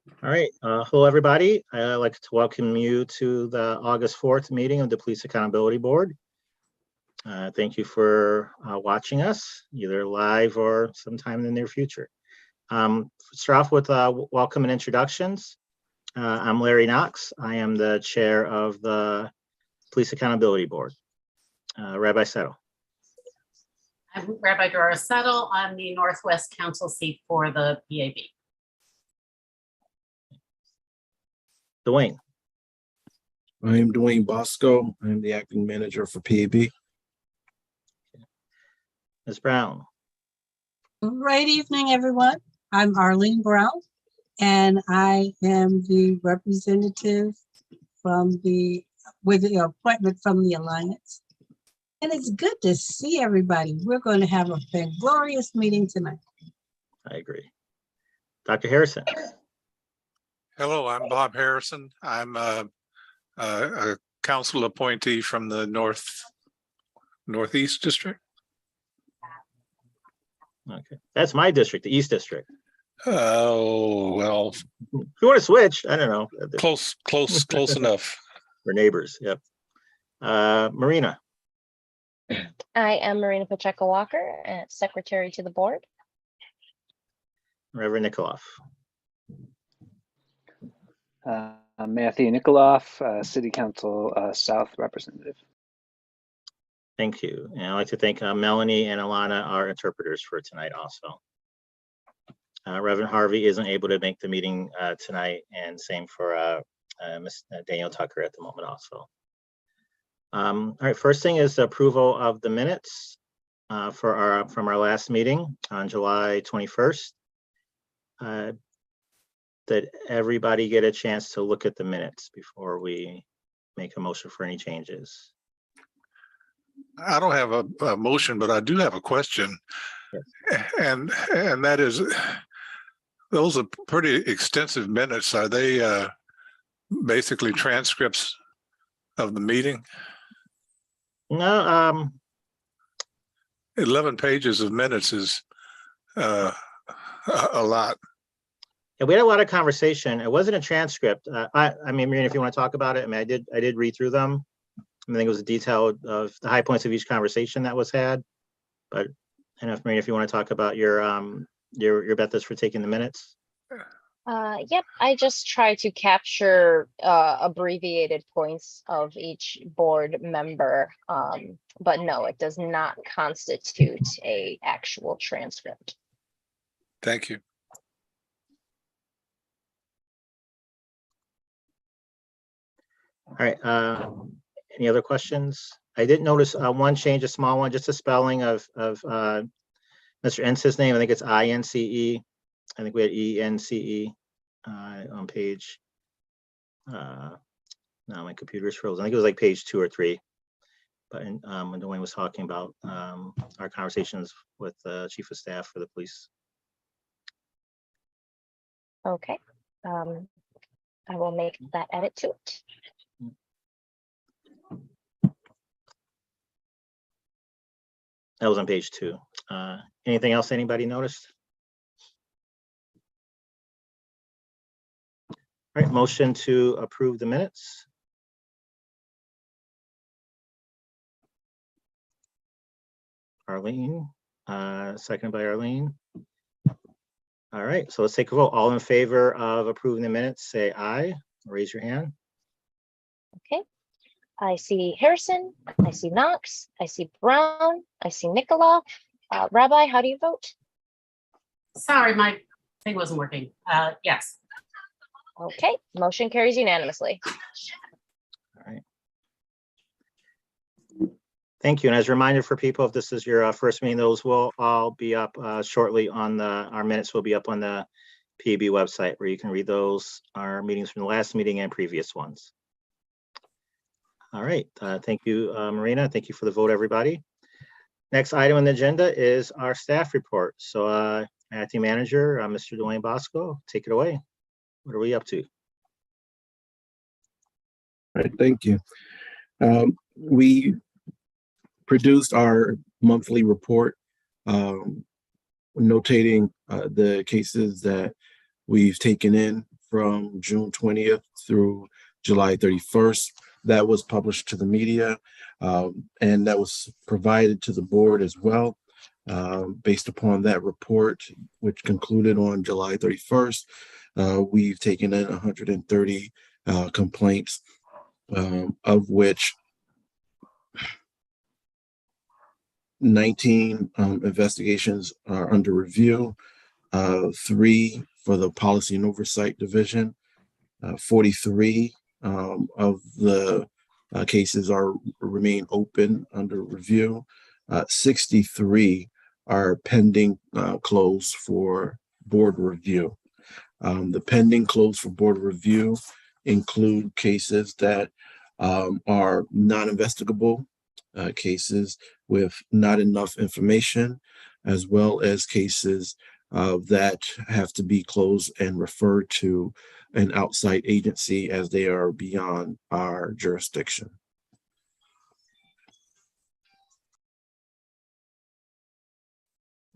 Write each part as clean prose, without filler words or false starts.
All right. Hello, everybody. I'd like to welcome you to the August 4th meeting of the Police Accountability Board. Thank you for watching us, either live or sometime in the near future. Start off with welcome and introductions. I'm Larry Knox. I am the chair of the Police Accountability Board. Rabbi Settle. I'm Rabbi Dora Settle. I'm the Northwest Council seat for the PAB. Dwayne. I am Dwayne Bosco. I'm the acting manager for PAB. Ms. Brown. Great evening, everyone. I'm Arlene Brown, and I am the representative with the appointment from the Alliance. And it's good to see everybody. We're going to have a glorious meeting tonight. I agree. Dr. Harrison. Hello, I'm Bob Harrison. I'm a council appointee from the Northeast District. Okay, that's my district, the East District. Oh, well, If you want to switch, I don't know. close enough. We're neighbors. Yep. Marina. I am Marina Pacheco Walker, secretary to the board. Reverend Nikoloff. Matthew Nikoloff, City Council South representative. Thank you. And I'd like to thank Melanie and Alana, our interpreters, for tonight also. Reverend Harvey isn't able to make the meeting tonight, and same for Ms. Daniel Tucker at the moment also. All right, first thing is the approval of the minutes from our last meeting on July 21st. Did everybody get a chance to look at the minutes before we make a motion for any changes? I don't have a motion, but I do have a question. Yes. And that is, those are pretty extensive minutes. Are they basically transcripts of the meeting? No. 11 pages of minutes is a lot. Yeah, we had a lot of conversation. It wasn't a transcript. I mean, Marina, if you want to talk about it, I mean, I did read through them. I think it was a detail of the high points of each conversation that was had. But I don't know if Marina, if you want to talk about your methods for taking the minutes. Yep, I just try to capture abbreviated points of each board member, but no, it does not constitute an actual transcript. Thank you. All right. Any other questions? I did notice one change, a small one, just a spelling of Mr. Ence's name. I think it's I-N-C-E. I think we had E-N-C-E on page. Now my computer's frozen. I think it was like page 2 or 3. But when Dwayne was talking about our conversations with the chief of staff for the police. Okay. I will make that edit to it. That was on page 2. Anything else anybody noticed? All right, motion to approve the minutes. Arlene, seconded by Arlene. All right, so let's take a vote. All in favor of approving the minutes, say aye. Raise your hand. Okay. I see Harrison, I see Knox, I see Brown, I see Nikoloff. Rabbi, how do you vote? Sorry, my thing wasn't working. Yes. Okay, motion carries unanimously. All right. Thank you. And as a reminder for people, if this is your first meeting, those will all be up shortly on our minutes will be up on the PAB website where you can read those, our meetings from the last meeting and previous ones. All right, thank you, Marina. Thank you for the vote, everybody. Next item on the agenda is our staff report. So acting manager, Mr. Dwayne Bosco, take it away. What are we up to? All right, thank you. We produced our monthly report notating the cases that we've taken in from June 20th through July 31st. That was published to the media, and that was provided to the board as well. Based upon that report, which concluded on July 31st, we've taken in 130 complaints, of which 19 investigations are under review, 3 for the Policy and Oversight Division, 43 of the cases remain open under review, 63 are pending close for board review. The pending close for board review include cases that are non-investigable, cases with not enough information, as well as cases that have to be closed and referred to an outside agency as they are beyond our jurisdiction.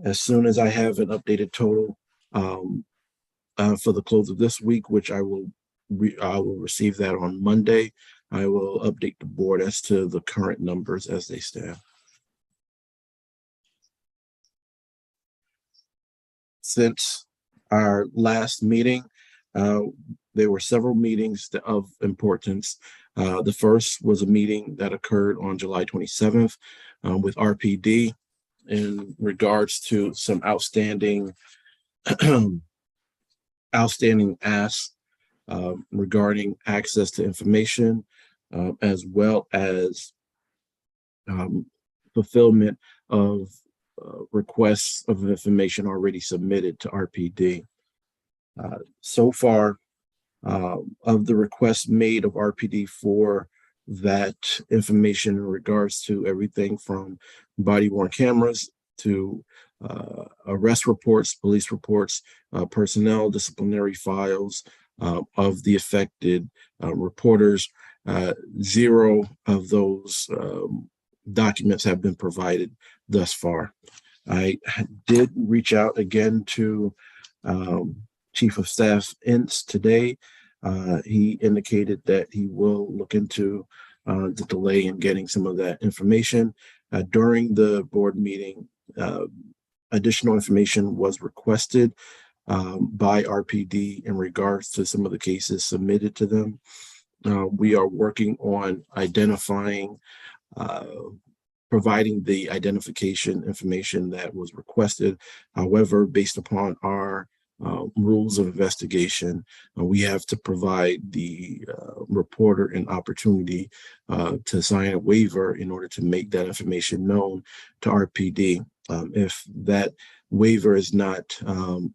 As soon as I have an updated total for the close of this week, which I will receive that on Monday, I will update the board as to the current numbers as they stand. Since our last meeting, there were several meetings of importance. The first was a meeting that occurred on July 27th with RPD in regards to some outstanding asks regarding access to information, as well as fulfillment of requests of information already submitted to RPD. So far, of the requests made of RPD for that information in regards to everything from body-worn cameras to arrest reports, police reports, personnel disciplinary files of the affected reporters, 0 of those documents have been provided thus far. I did reach out again to Chief of Staff Ince today. He indicated that he will look into the delay in getting some of that information. During the board meeting, additional information was requested by RPD in regards to some of the cases submitted to them. We are working on identifying, providing the identification information that was requested. However, based upon our rules of investigation, we have to provide the reporter an opportunity to sign a waiver in order to make that information known to RPD. If that waiver is not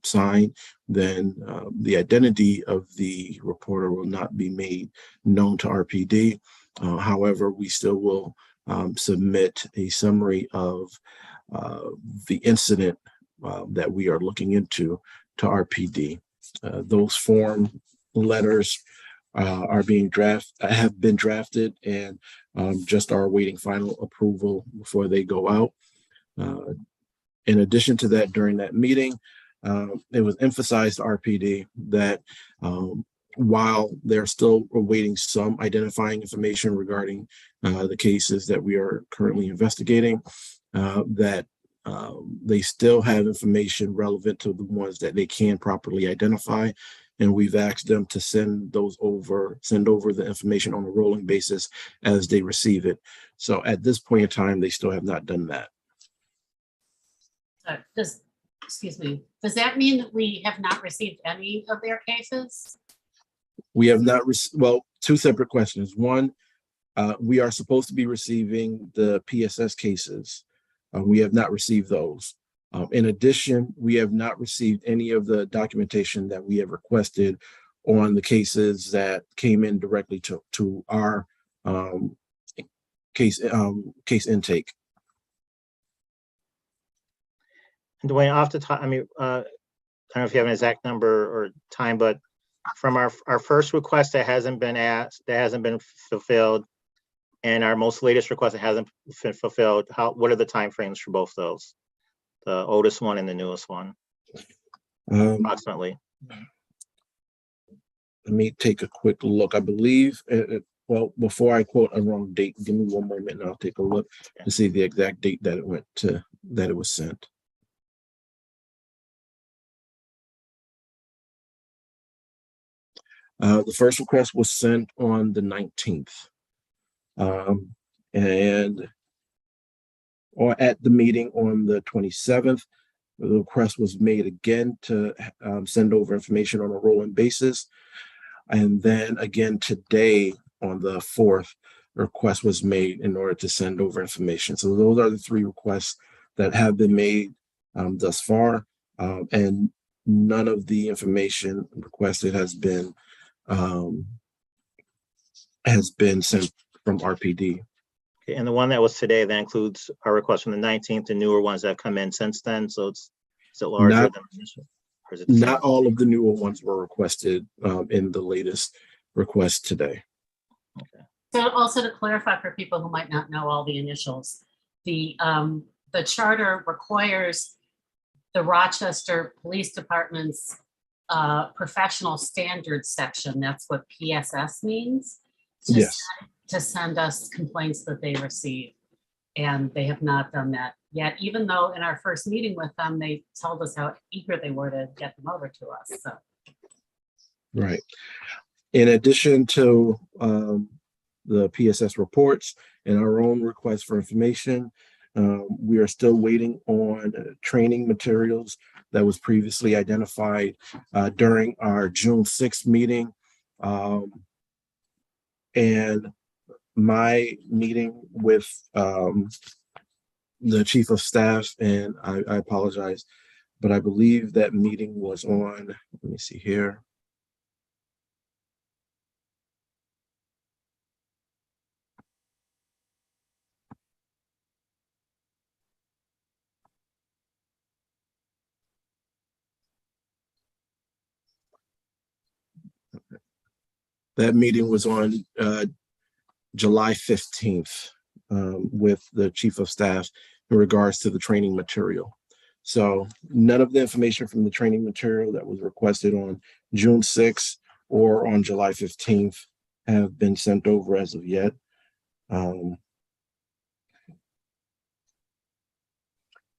signed, then the identity of the reporter will not be made known to RPD. However, we still will submit a summary of the incident that we are looking into to RPD. Those form letters have been drafted and just are awaiting final approval before they go out. In addition to that, during that meeting, it was emphasized to RPD that while they're still awaiting some identifying information regarding the cases that we are currently investigating, that they still have information relevant to the ones that they can properly identify. And we've asked them to send over the information on a rolling basis as they receive it. So at this point in time, they still have not done that. Does that mean that we have not received any of their cases? We have not, well, 2 separate questions. One, we are supposed to be receiving the PSS cases. We have not received those. In addition, we have not received any of the documentation that we have requested on the cases that came in directly to our case intake. Dwayne, off the top, I mean, I don't know if you have an exact number or time, but from our first request that hasn't been asked, that hasn't been fulfilled, and our most latest request that hasn't been fulfilled, what are the timeframes for both those? The oldest one and the newest one, approximately. me take a quick look. I believe, well, before I quote a wrong date, give me one moment and I'll take a look to see the exact date that it went to, that it was sent. The first request was sent on the 19th. And or at the meeting on the 27th, the request was made again to send over information on a rolling basis. And then again today on the 4th, request was made in order to send over information. So those are the three requests that have been made thus far. And none of the information requested has been sent from RPD. Okay, and the one that was today, that includes our request from the 19th and newer ones that have come in since then. So is it larger Not- than initial? Or is it the same? Not all of the newer ones were requested in the latest request today. So also to clarify for people who might not know all the initials, the charter requires the Rochester Police Department's professional standards section, that's what PSS means. Yes. To send us complaints that they receive. And they have not done that yet, even though in our first meeting with them, they told us how eager they were to get them over to us, so. Right. In addition to the PSS reports and our own request for information, we are still waiting on training materials that was previously identified during our June 6th meeting. And my meeting with the chief of staff, and I apologize, but I believe that meeting was on, let me see here. That meeting was on July 15th with the chief of staff in regards to the training material. So none of the information from the training material that was requested on June 6th or on July 15th have been sent over as of yet.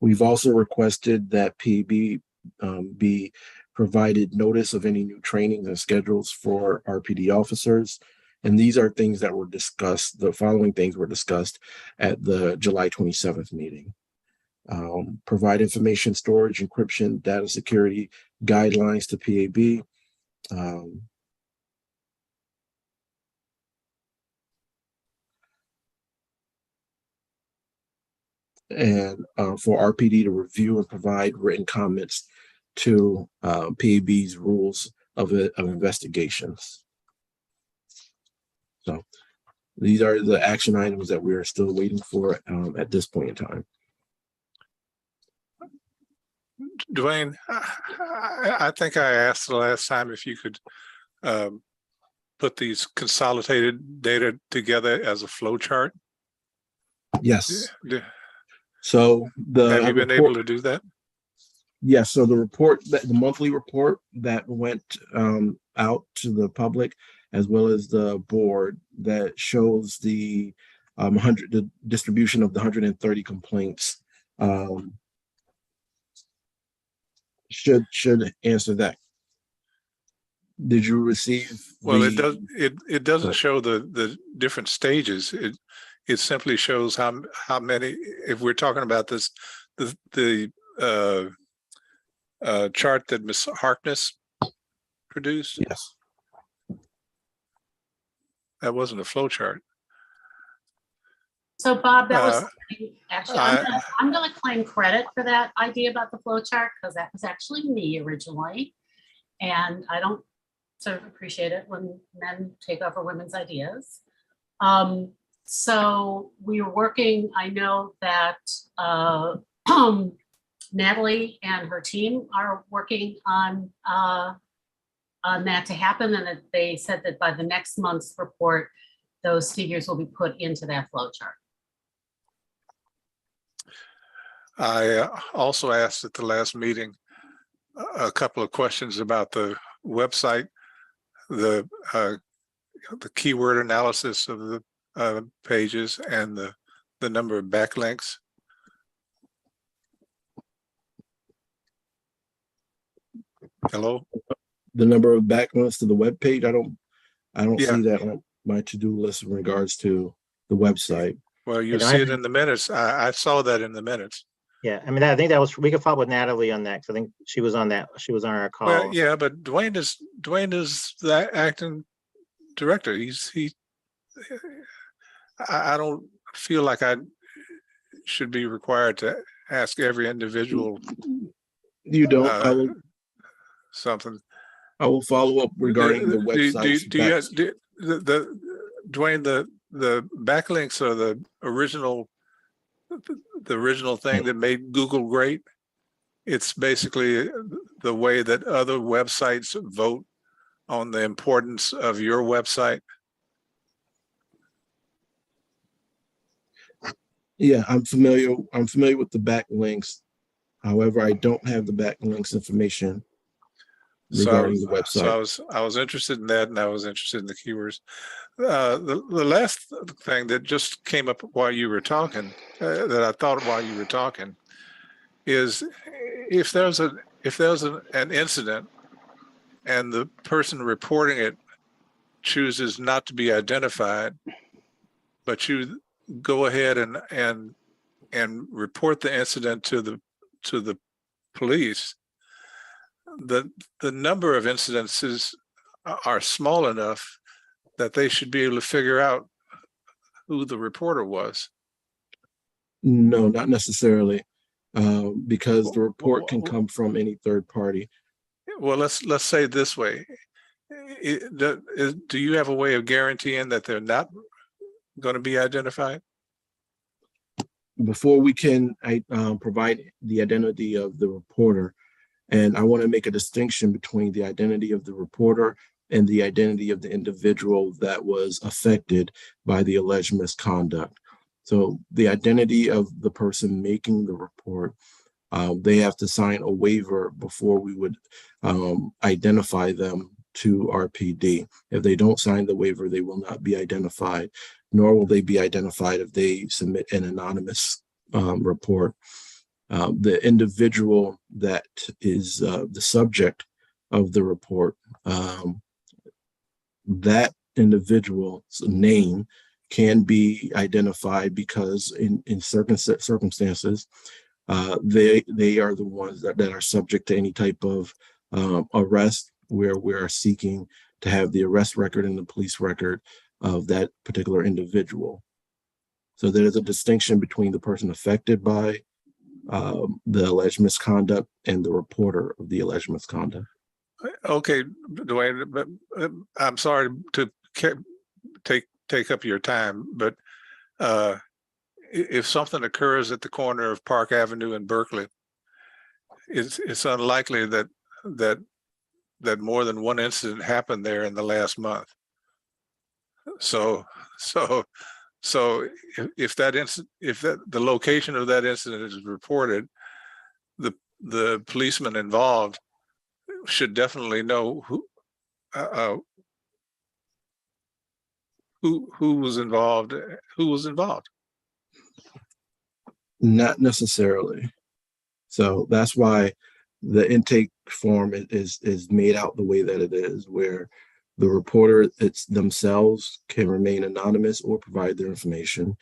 We've also requested that PAB be provided notice of any new trainings and schedules for RPD officers. And these are things that were discussed, the following things were discussed at the July 27th meeting. Provide information storage, encryption, data security guidelines to PAB. And for RPD to review and provide written comments to PAB's rules of investigations. So these are the action items that we are still waiting for at this point in time. Dwayne, I think I asked the last time if you could put these consolidated data together as a flow chart. Yes. So have you been able to do that? Yes. So the report, the monthly report that went out to the public, as well as the board, that shows the the distribution of the 130 complaints, should answer that. Did you receive? Well, it doesn't show the different stages. It simply shows how many. If we're talking about this, the chart that Ms. Harkness produced. Yes. That wasn't a flow chart. So Bob, that was actually, I'm gonna claim credit for that idea about the flow chart, because that was actually me originally. And I don't sort of appreciate it when men take over women's ideas. So we were working, I know that Natalie and her team are working on that to happen, and that they said that by the next month's report, those figures will be put into that flow chart. I also asked at the last meeting a couple of questions about the website. the keyword analysis of the pages and the number of backlinks? Hello? The number of backlinks to the web page, I don't Yeah. see that on my to-do list in regards to the website. Well, you You know, see it in the minutes. I saw that in the minutes. Yeah, I mean, I think that was, we could follow up with Natalie on that, 'cause I think she was on that, she was on our Well, call. yeah, but Dwayne is the acting director. I don't feel like I should be required to ask every individual You don't. something. I will follow up regarding the Do website. the Dwayne, the backlinks are the original thing that made Google great. It's basically the way that other websites vote on the importance of your website. Yeah, I'm familiar with the backlinks. However, I don't have the backlinks information regarding the website. So I was interested in that, and I was interested in the keywords. The last thing that just came up while you were talking, that I thought while you were talking, is if there's an incident and the person reporting it chooses not to be identified, but you go ahead and report the incident to the police, the number of incidences are small enough that they should be able to figure out who the reporter was. No, not necessarily, because the report can come from any third party. Well, let's say it this way. Do you have a way of guaranteeing that they're not going to be identified? Before we can provide the identity of the reporter, and I want to make a distinction between the identity of the reporter and the identity of the individual that was affected by the alleged misconduct. So the identity of the person making the report, they have to sign a waiver before we would identify them to RPD. If they don't sign the waiver, they will not be identified, nor will they be identified if they submit an anonymous report. The individual that is the subject of the report, that individual's name can be identified because in certain circumstances, they are the ones that are subject to any type of arrest, where we are seeking to have the arrest record and the police record of that particular individual. So there is a distinction between the person affected by the alleged misconduct and the reporter of the alleged misconduct. Okay, Dwayne, but I'm sorry to take up your time, but if something occurs at the corner of Park Avenue in Berkeley, it's unlikely that more than one incident happened there in the last month. So if the location of that incident is reported, the policeman involved should definitely know who was involved. Not necessarily. So that's why the intake form is made out the way that it is, where the reporter themselves can remain anonymous or provide their information.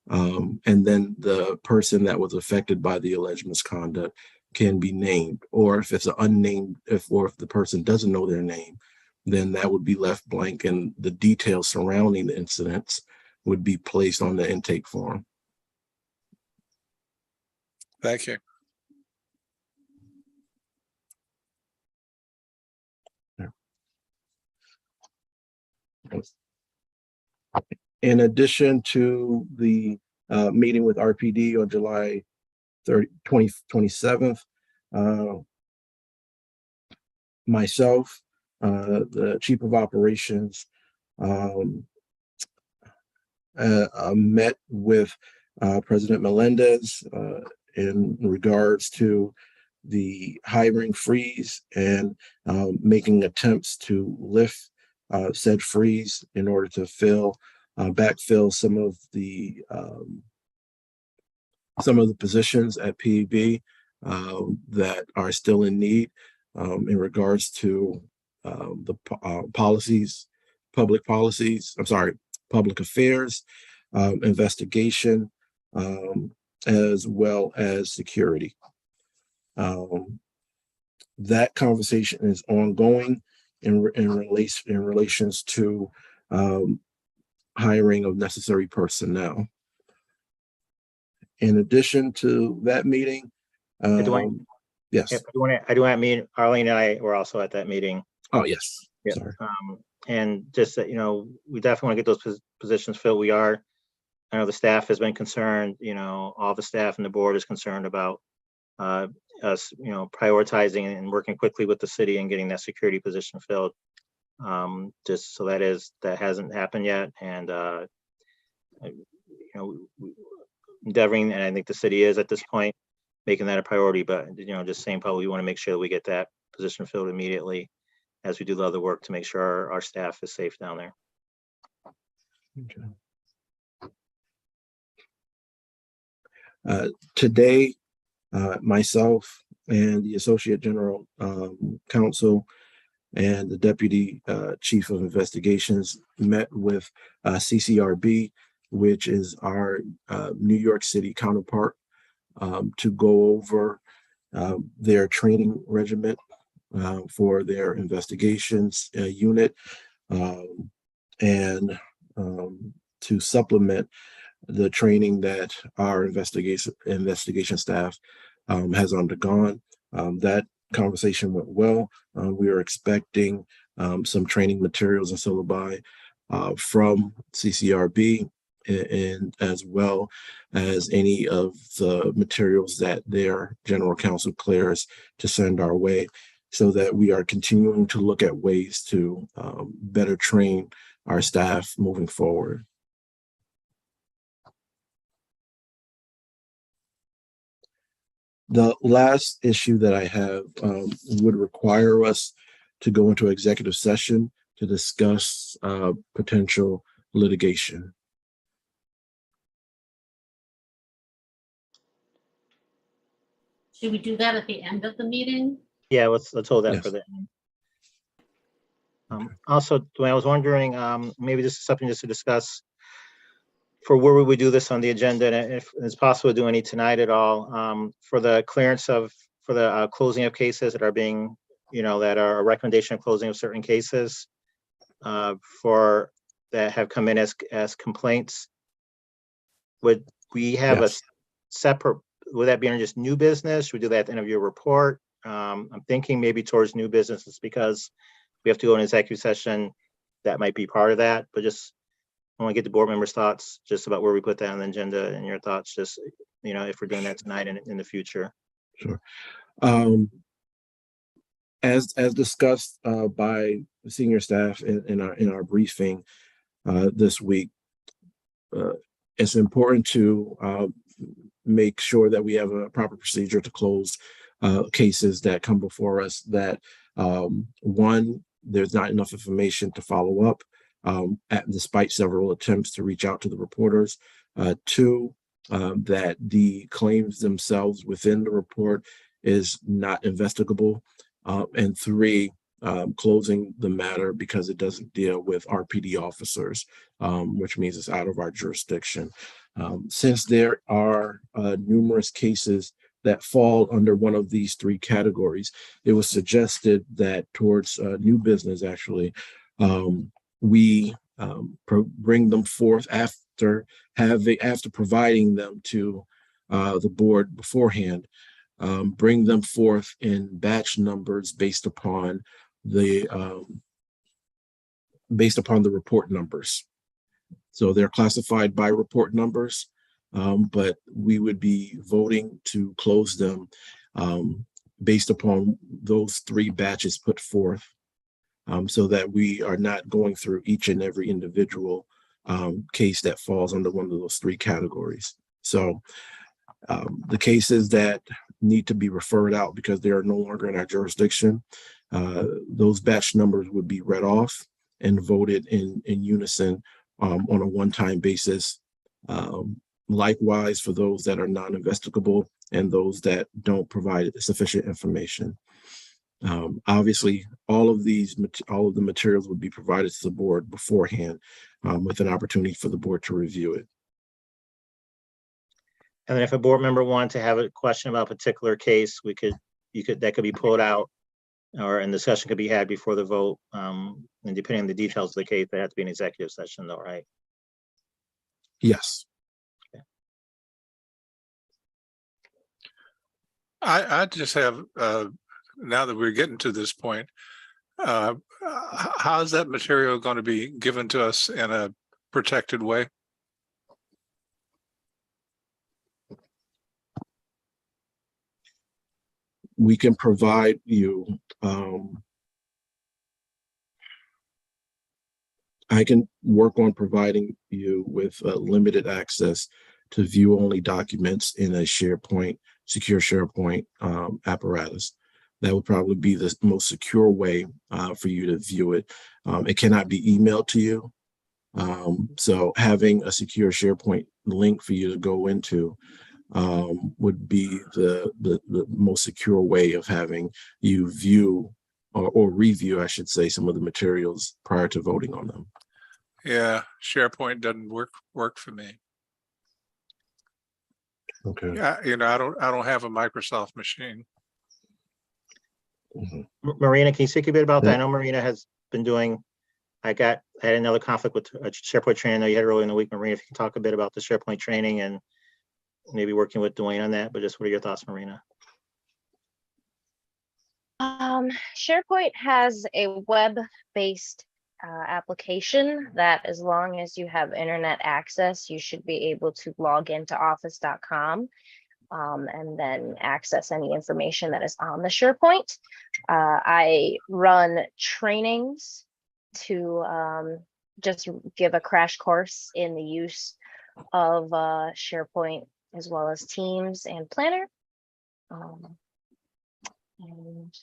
And then the person that was affected by the alleged misconduct can be named, or if it's an unnamed, if the person doesn't know their name, then that would be left blank, and the details surrounding the incidents would be placed on the intake form. Thank you. In addition to the meeting with RPD on July 27th, myself, the chief of operations, met with President Melendez in regards to the hiring freeze and making attempts to lift said freeze in order to backfill some of the positions at PAB that are still in need in regards to the public affairs, investigation, as well as security. That conversation is ongoing in relations to hiring of necessary personnel. In addition to that meeting, yes. I do want to meet Arlene and I were also at that meeting. Oh, yes. Yeah. Sorry. And just that, we definitely want to get those positions filled. I know the staff has been concerned, all the staff and the board is concerned about us, prioritizing and working quickly with the city and getting that security position filled. Just so that hasn't happened yet. And, endeavoring, and I think the city is at this point making that a priority, but, just saying probably we want to make sure that we get that position filled immediately as we do the other work to make sure our staff is safe down there. Okay. Today, myself and the Associate General Counsel and the Deputy Chief of Investigations met with CCRB, which is our New York City counterpart, to go over their training regimen for their investigations unit, and to supplement the training that our investigation staff has undergone. That conversation went well. We are expecting some training materials and syllabi from CCRB, and as well as any of the materials that their general counsel clears to send our way, so that we are continuing to look at ways to better train our staff moving forward. The last issue that I have would require us to go into executive session to discuss potential litigation. Should we do that at the end of the meeting? Yeah, let's hold that Yes. for the end. Also, Dwayne, I was wondering, maybe this is something just to discuss for where would we do this on the agenda, and if it's possible to do any tonight at all, for the clearance for the closing of cases that are being, that are a recommendation of closing of certain cases for that have come in as complaints. Would we have Yes. a separate, would that be under just new business? Should we do that at the end of your report? I'm thinking maybe towards new businesses because we have to go in executive session. That might be part of that, but just I want to get the board members' thoughts just about where we put that on the agenda, and your thoughts, just, if we're doing that tonight and in the future. Sure. As discussed by the senior staff in our briefing this week, it's important to make sure that we have a proper procedure to close cases that come before us that one, there's not enough information to follow up despite several attempts to reach out to the reporters. Two, that the claims themselves within the report is not investigable. And three, closing the matter because it doesn't deal with RPD officers, which means it's out of our jurisdiction. Since there are numerous cases that fall under one of these three categories, it was suggested that towards new business, actually, we bring them forth after providing them to the board beforehand, bring them forth in batch numbers based upon the report numbers. So they're classified by report numbers, but we would be voting to close them based upon those three batches put forth, so that we are not going through each and every individual case that falls under one of those three categories. So the cases that need to be referred out because they are no longer in our jurisdiction, those batch numbers would be read off, and voted in unison on a one-time basis. Likewise, for those that are non-investigable and those that don't provide sufficient information. Obviously, all of the materials would be provided to the board beforehand with an opportunity for the board to review it. And then if a board member wanted to have a question about a particular case, that could be pulled out, or a discussion could be had before the vote. And depending on the details of the case, they have to be an executive session though, right? Yes. I just have, now that we're getting to this point, how is that material going to be given to us in a protected way? We can provide you, I can work on providing you with limited access to view only documents in a SharePoint, secure SharePoint apparatus. That would probably be the most secure way for you to view it. It cannot be emailed to you. So having a secure SharePoint link for you to go into would be the most secure way of having you view or review, I should say, some of the materials prior to voting on them. Yeah, SharePoint doesn't work for me. Okay. Yeah, I don't have a Microsoft machine. Mm-hmm. Marina, can you speak a bit about that? Yeah. I know Marina has been doing, I had another conflict with SharePoint training. I know you had earlier in the week, Marina, if you can talk a bit about the SharePoint training and maybe working with Dwayne on that, but just what are your thoughts, Marina? SharePoint has a web-based application that, as long as you have internet access, you should be able to log into office.com and then access any information that is on the SharePoint. I run trainings to just give a crash course in the use of SharePoint, as well as Teams and Planner. And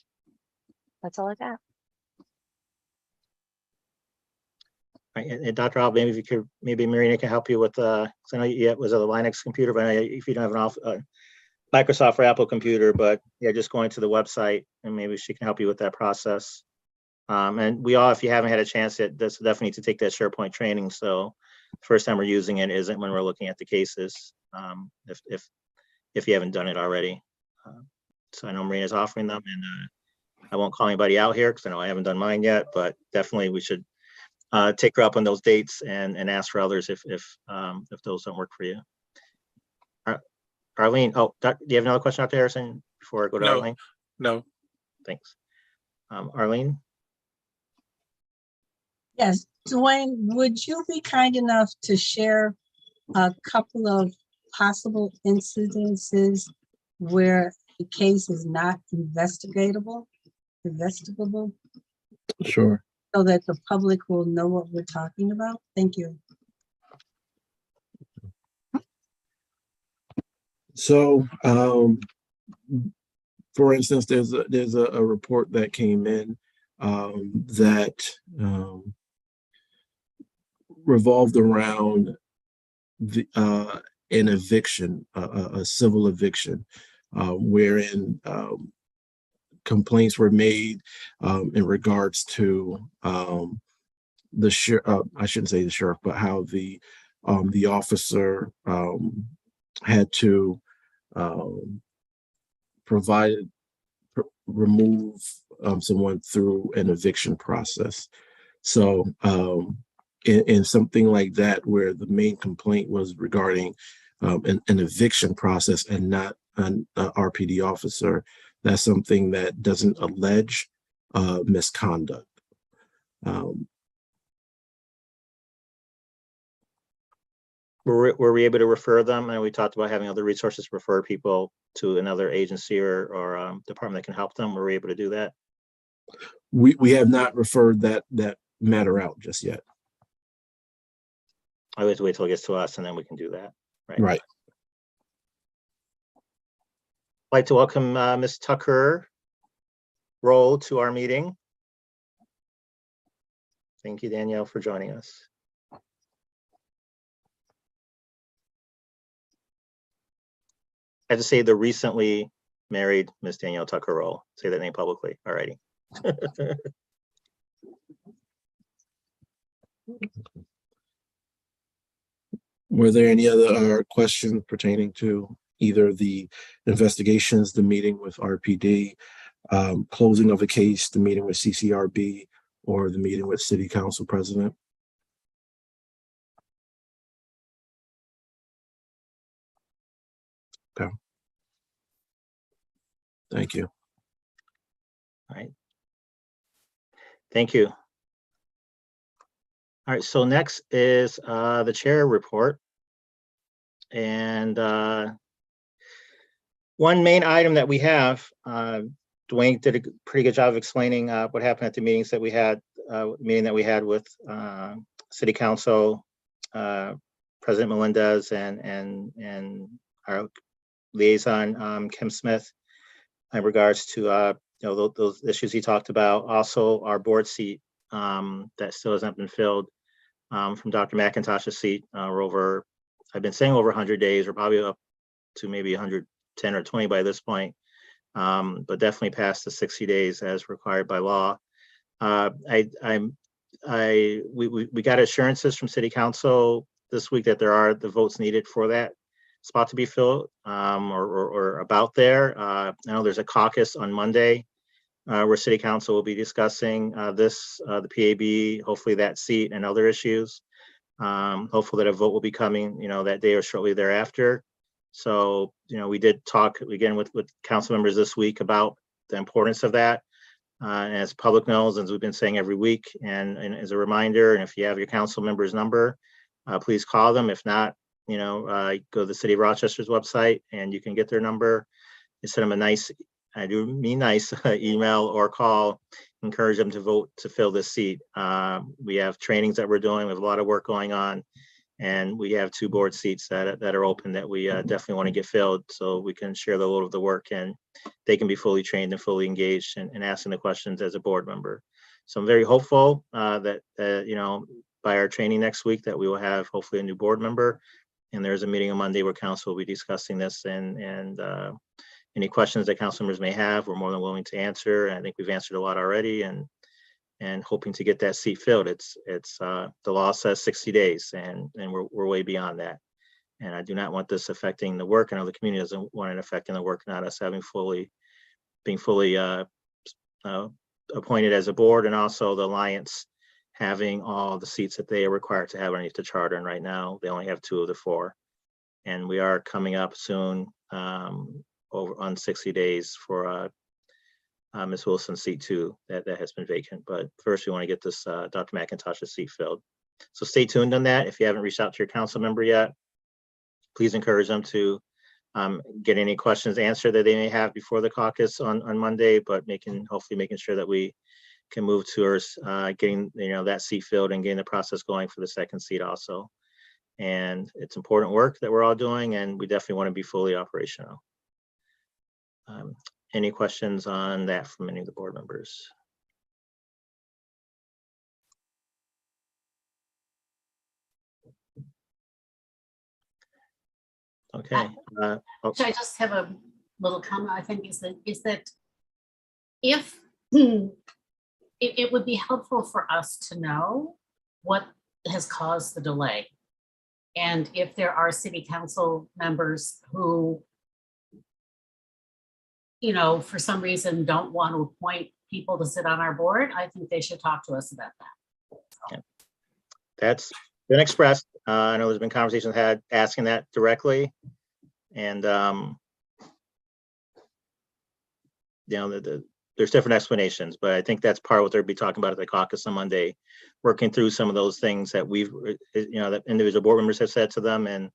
that's all I got. Right, and Dr. Al, maybe if you could, maybe Marina can help you with, because I know you was a Linux computer, but if you don't have an Microsoft or Apple computer, but yeah, just going to the website and maybe she can help you with that process. And we all, if you haven't had a chance yet, that's definitely need to take that SharePoint training. So the first time we're using it isn't when we're looking at the cases, if you haven't done it already. So I know Marina's offering them, and I won't call anybody out here because I know I haven't done mine yet, but definitely we should take her up on those dates and ask for others if those don't work for you. Arlene, do you have another question, Dr. Harrison, before I go to No, Arlene? no. Thanks. Arlene? Yes, Dwayne, would you be kind enough to share a couple of possible incidences where the case is not investigable, Sure. so that the public will know what we're talking about? Thank you. So, for instance, there's a report that came in that revolved around an eviction, a civil eviction, wherein complaints were made in regards to the sheriff. I shouldn't say the sheriff, but how the officer had to remove someone through an eviction process. So in something like that, where the main complaint was regarding an eviction process and not an RPD officer, that's something that doesn't allege misconduct. Were we able to refer them? And we talked about having other resources to refer people to another agency or department that can help them. Were we able to do that? We have not referred that matter out just yet. I always wait till it gets to us and then we can do that. Right. I'd like to welcome Ms. Tucker Roll to our meeting. Thank you, Danielle, for joining us. I have to say the recently married Miss Danielle Tucker Roll. Say that name publicly. All righty. Were there any other questions pertaining to either the investigations, the meeting with RPD, closing of the case, the meeting with CCRB, or the meeting with City Council President? Okay. Thank you. All right. Thank you. All right, so next is the chair report. And one main item that we have, Dwayne did a pretty good job of explaining what happened at the meetings that we had, meeting that we had with City Council, President Melendez, and our liaison, Kim Smith, in regards to those issues he talked about. Also, our board seat that still hasn't been filled from Dr. McIntosh's seat. I've been saying over 100 days. We're probably up to maybe 110 or 20 by this point, but definitely past the 60 days as required by law. We got assurances from City Council this week that there are the votes needed for that spot to be filled, or about there. I know there's a caucus on Monday where City Council will be discussing the PAB, hopefully that seat and other issues. Hopefully that a vote will be coming, that day or shortly thereafter. So, we did talk again with council members this week about the importance of that. And as public knows, as we've been saying every week, and as a reminder, and if you have your council member's number, please call them. If not, go to the City of Rochester's website and you can get their number. You send them a nice, I do mean nice, email or call, encourage them to vote to fill this seat. We have trainings that we're doing. We have a lot of work going on, and we have 2 board seats that are open that we definitely want to get filled so we can share the load of the work and they can be fully trained and fully engaged in asking the questions as a board member. So I'm very hopeful that, by our training next week that we will have hopefully a new board member. And there's a meeting on Monday where council will be discussing this, and any questions that council members may have, we're more than willing to answer. I think we've answered a lot already, and hoping to get that seat filled. It's the law says 60 days, and we're way beyond that. And I do not want this affecting the work. I know the community doesn't want it affecting the work, not us being fully appointed as a board, and also the Alliance having all the seats that they are required to have underneath the charter. And right now they only have 2 of the 4. And we are coming up soon over on 60 days for Ms. Wilson's seat too, that has been vacant. But first we want to get this Dr. McIntosh's seat filled. So stay tuned on that. If you haven't reached out to your council member yet, please encourage them to get any questions answered that they may have before the caucus on Monday, but hopefully making sure that we can move towards getting that seat filled and getting the process going for the second seat also. And it's important work that we're all doing, and we definitely want to be fully operational. Any questions on that from any of the board members? Okay. So I just have a little comment, I think, is that if it would be helpful for us to know what has caused the delay. And if there are city council members who, for some reason don't want to appoint people to sit on our board, I think they should talk to us about that. So. Yeah. That's been expressed. I know there's been conversations had asking that directly, and there's different explanations, but I think that's part of what they'll be talking about at the caucus on Monday, working through some of those things that that individual board members have said to them, and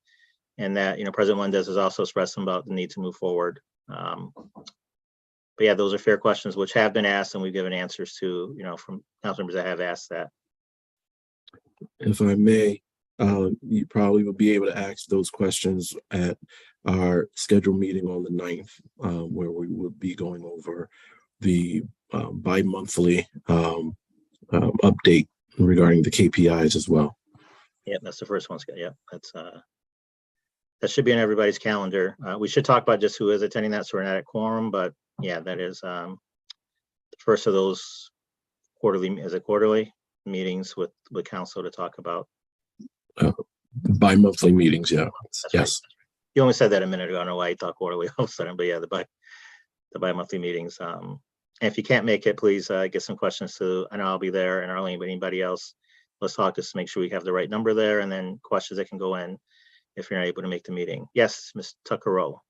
that President Melendez has also expressed about the need to move forward. But yeah, those are fair questions which have been asked, and we've given answers to from council members that have asked that. If I may, you probably will be able to ask those questions at our scheduled meeting on the 9th, where we will be going over the bi-monthly update regarding the KPIs as well. Yeah, that's the first one. Yeah, that's that should be on everybody's calendar. We should talk about just who is attending that, so we're not at quorum, but yeah, that is the first of those quarterly meetings with council to talk about. Bi-monthly meetings, yeah. That's Yes. right. You only said that a minute ago. I don't know why you thought quarterly all of a sudden, but yeah, the bi-monthly meetings. And if you can't make it, please get some questions to, I know I'll be there, and Arlene, but anybody else, let's talk just to make sure we have the right number there, and then questions that can go in if you're not able to make the meeting. Yes, Ms. Tuckerell.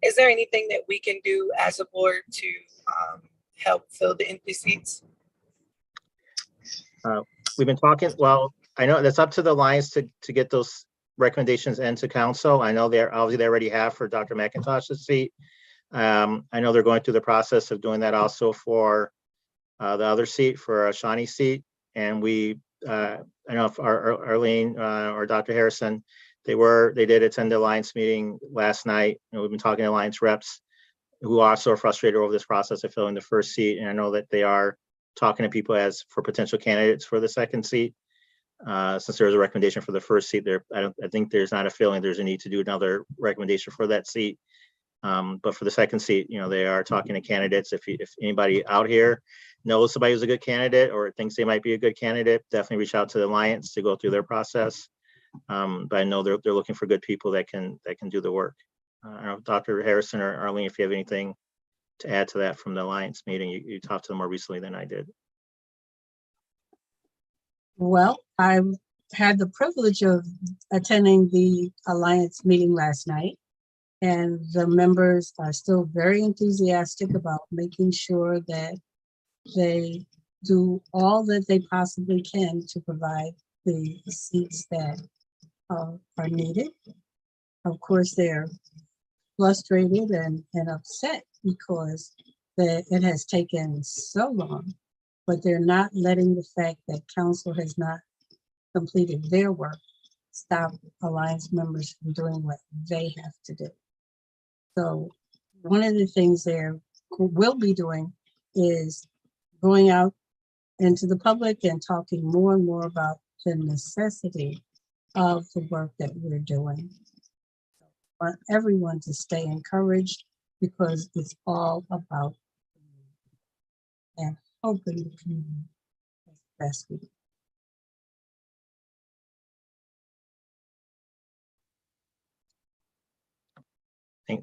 Is there anything that we can do as a board to help fill the empty seats? We've been talking, well, I know that's up to the Alliance to get those recommendations into council. I know they're obviously they already have for Dr. McIntosh's seat. I know they're going through the process of doing that also for the other seat, for Shawnee's seat. And we, I know if Arlene or Dr. Harrison, they did attend the Alliance meeting last night. And we've been talking to Alliance reps who also are frustrated over this process of filling the first seat. And I know that they are talking to people as for potential candidates for the second seat. Since there was a recommendation for the first seat there, I think there's not a feeling there's a need to do another recommendation for that seat. But for the second seat, you know, they are talking to candidates. If anybody out here knows somebody who's a good candidate or thinks they might be a good candidate, definitely reach out to the Alliance to go through their process. But I know they're looking for good people that can do the work. I don't know, Dr. Harrison or Arlene, if you have anything to add to that from the Alliance meeting, you talked to them more recently than I did. Well, I had the privilege of attending the Alliance meeting last night, and the members are still very enthusiastic about making sure that they do all that they possibly can to provide the seats that are needed. Of course, they're frustrated and upset because it has taken so long, but they're not letting the fact that council has not completed their work stop Alliance members from doing what they have to do. So one of the things they will be doing is going out into the public and talking more and more about the necessity of the work that we're doing. I want everyone to stay encouraged because it's all about and hoping the community is the best we can.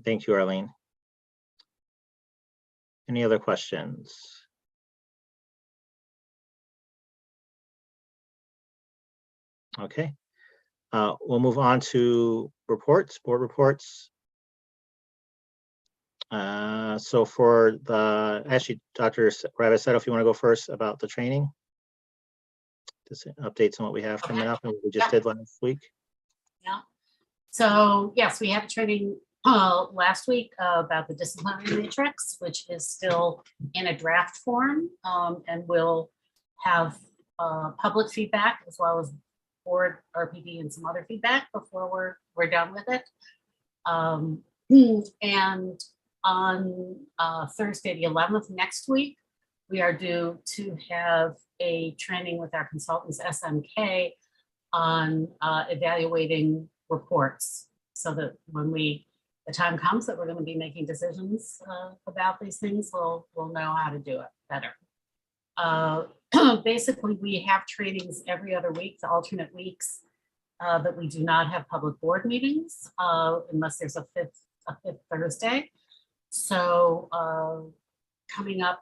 Thank you, Arlene. Any other questions? Okay, we'll move on to board reports. So for actually, Dr. Ravisetto, if you want to go first about the training. Just updates on what we have coming up and what we just did last week. Yeah. So yes, we had training last week about the disciplinary matrix, which is still in a draft form, and we'll have public feedback as well as board RPD and some other feedback before we're done with it. And on Thursday, the 11th next week, we are due to have a training with our consultants, SMK, on evaluating reports, so that when the time comes that we're going to be making decisions about these things, we'll know how to do it better. Basically, we have trainings every other week, the alternate weeks that we do not have public board meetings unless there's a fifth Thursday. So coming up,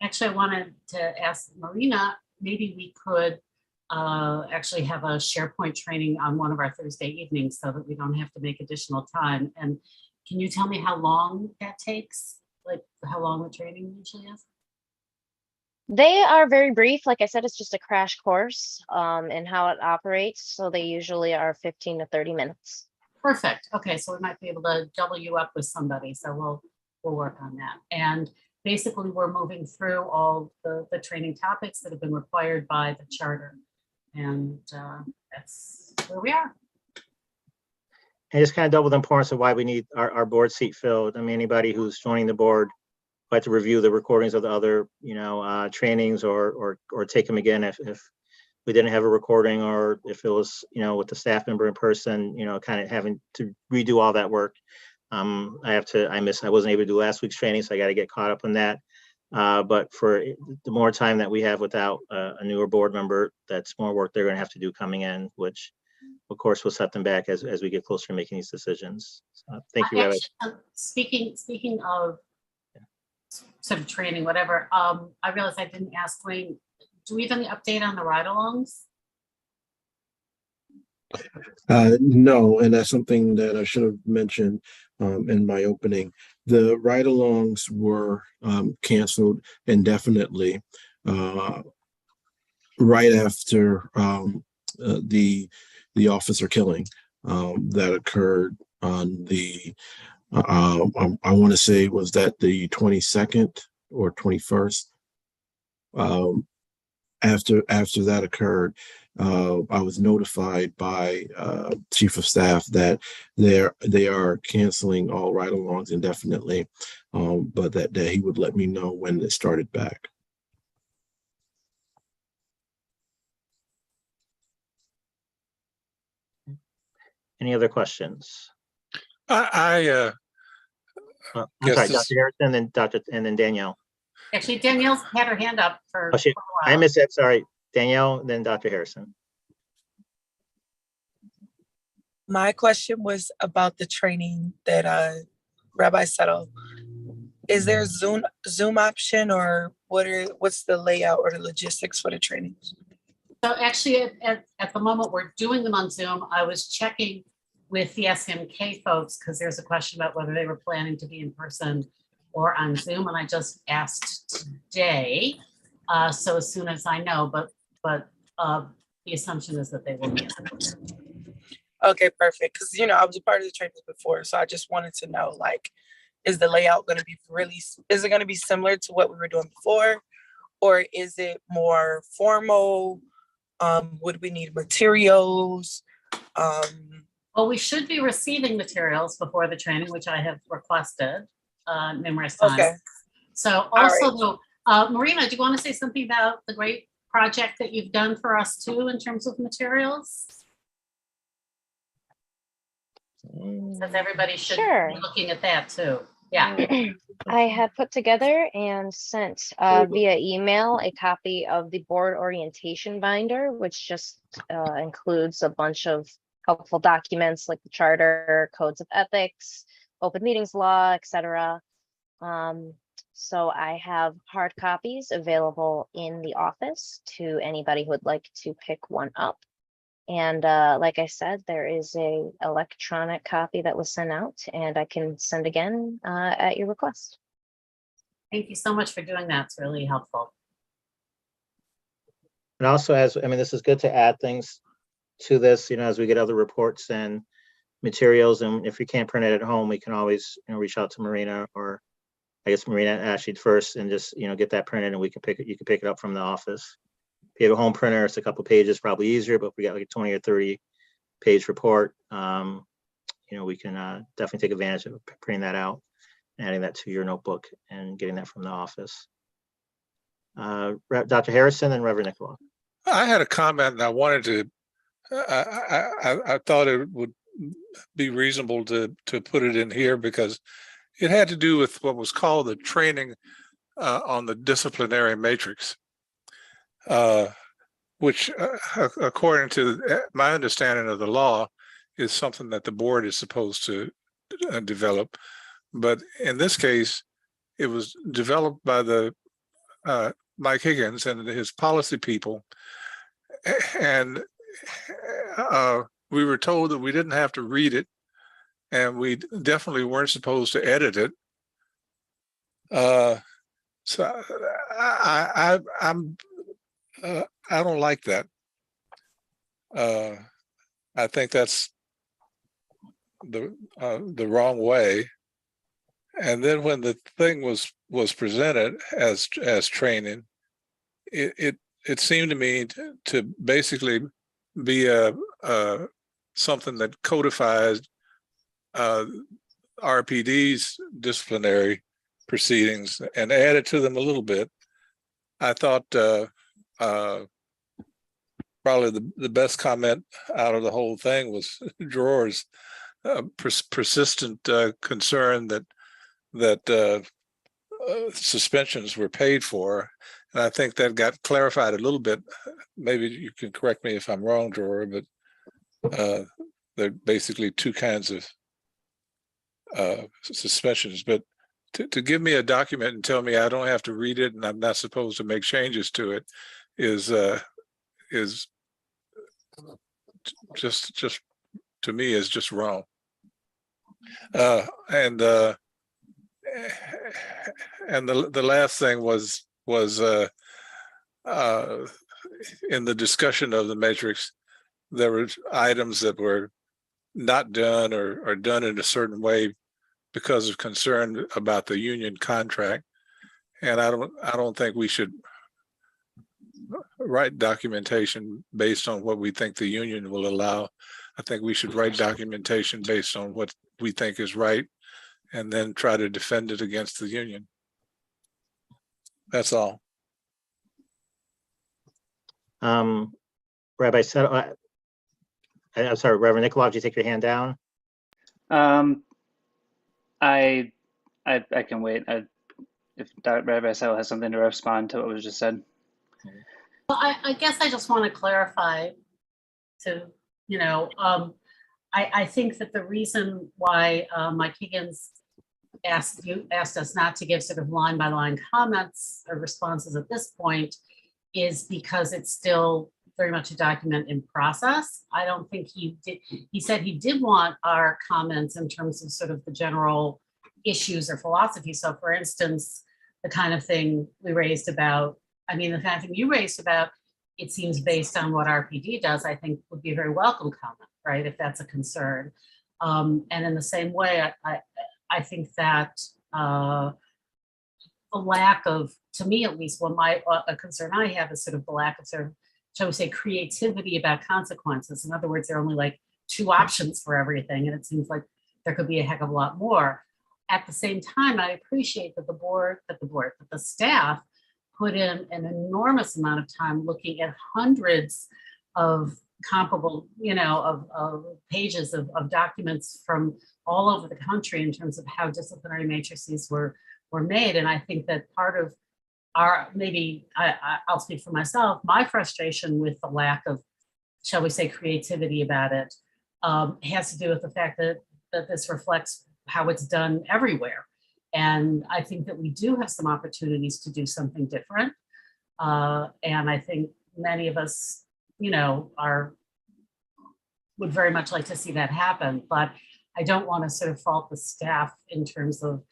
actually, I wanted to ask Marina, maybe we could actually have a SharePoint training on one of our Thursday evenings so that we don't have to make additional time. And can you tell me how long that takes? Like how long the training usually is? They are very brief. Like I said, it's just a crash course in how it operates. So they usually are 15 to 30 minutes. Perfect. Okay, so we might be able to double you up with somebody. So we'll work on that. And basically, we're moving through all the training topics that have been required by the charter. And that's where we are. And just kind of double the importance of why we need our board seat filled. I mean, anybody who's joining the board like to review the recordings of the other, trainings or take them again if we didn't have a recording, or if it was, with the staff member in person, kind of having to redo all that work. I wasn't able to do last week's training, so I got to get caught up on that. But for the more time that we have without a newer board member, that's more work they're going to have to do coming in, which of course will set them back as we get closer to making these decisions. Thank you, Rabbi. Speaking of sort of training, whatever, I realized I didn't ask Dwayne, do we have any update on the ride-alongs? No, and that's something that I should have mentioned in my opening. The ride-alongs were canceled indefinitely right after the officer killing that occurred on the I want to say, was that the 22nd or 21st? After that occurred, I was notified by Chief of Staff that they are canceling all ride-alongs indefinitely, but that he would let me know when it started back. Any other questions? I I'm Yes, sorry, this- Dr. Harrison, and then Danielle. Actually, Danielle's had her hand up for Oh, quite a I while. missed that. Sorry, Danielle, then Dr. Harrison. My question was about the training that Rabbi Settle. Is there a Zoom option, or what's the layout or the logistics for the trainings? So actually, at the moment, we're doing them on Zoom. I was checking with the SMK folks because there's a question about whether they were planning to be in person or on Zoom, and I just asked today. So as soon as I know, but the assumption is that they will be. Okay, perfect. Because I was a part of the trainings before, so I just wanted to know, like, is the layout going to be is it going to be similar to what we were doing before, or is it more formal? Would we need materials? Well, we should be receiving materials before the training, which I have requested numerous times. Okay. So also, Marina, do you want to say something about the great project that you've done for us too in terms of materials? Because everybody should Sure. be looking at that too. Yeah. I had put together and sent via email a copy of the board orientation binder, which just includes a bunch of helpful documents like the charter, codes of ethics, open meetings law, etc. So I have hard copies available in the office to anybody who would like to pick one up. And like I said, there is a electronic copy that was sent out, and I can send again at your request. Thank you so much for doing that. It's really helpful. And also, this is good to add things to this, as we get other reports and materials. And if you can't print it at home, we can always, reach out to Marina, or I guess Marina and Ashley first, and just, get that printed, and we can you can pick it up from the office. If you have a home printer, it's a couple pages, probably easier, but if we got like a 20 or 30 page report, we can definitely take advantage of printing that out, adding that to your notebook and getting that from the office. Dr. Harrison and Reverend Nicola. I had a comment, and I wanted to. I thought it would be reasonable to put it in here because it had to do with what was called the training on the disciplinary matrix, which, according to my understanding of the law, is something that the board is supposed to develop. But in this case, it was developed by the Mike Higgins and his policy people, and we were told that we didn't have to read it, and we definitely weren't supposed to edit it. So I don't like that. I think that's the wrong way. And then when the thing was presented as training, it seemed to me to basically be something that codifies RPD's disciplinary proceedings and added to them a little bit. I thought probably the best comment out of the whole thing was Drawer's persistent concern that suspensions were paid for. And I think that got clarified a little bit. Maybe you can correct me if I'm wrong, Drawer, but there are basically two kinds of suspensions. But to give me a document and tell me I don't have to read it and I'm not supposed to make changes to it is just to me is just wrong. And the last thing was in the discussion of the matrix, there were items that were not done or done in a certain way because of concern about the union contract. And I don't think we should write documentation based on what we think the union will allow. I think we should write documentation based on what we think is right and then try to defend it against the union. That's all. Rabbi said, I'm sorry, Reverend Nikolov, did you take your hand down? I can wait. If Rabbi Settle has something to respond to what was just said. Well, I guess I just want to clarify to, I think that the reason why Mike Higgins asked us not to give sort of line by line comments or responses at this point is because it's still very much a document in process. I don't think he did. He said he did want our comments in terms of sort of the general issues or philosophy. So for instance, the kind of thing we raised about, the kind of thing you raised about, it seems based on what RPD does, I think would be a very welcome comment, right? If that's a concern. And in the same way, I think that the lack of, to me at least, a concern I have is sort of the lack of sort of, shall we say, creativity about consequences. In other words, there are only like two options for everything. And it seems like there could be a heck of a lot more. At the same time, I appreciate that the staff put in an enormous amount of time looking at hundreds of comparable, of pages of documents from all over the country in terms of how disciplinary matrices were made. And I think that part of I'll speak for myself, my frustration with the lack of, shall we say, creativity about it has to do with the fact that this reflects how it's done everywhere. And I think that we do have some opportunities to do something different. And I think many of us, would very much like to see that happen, but I don't want to sort of fault the staff in terms of,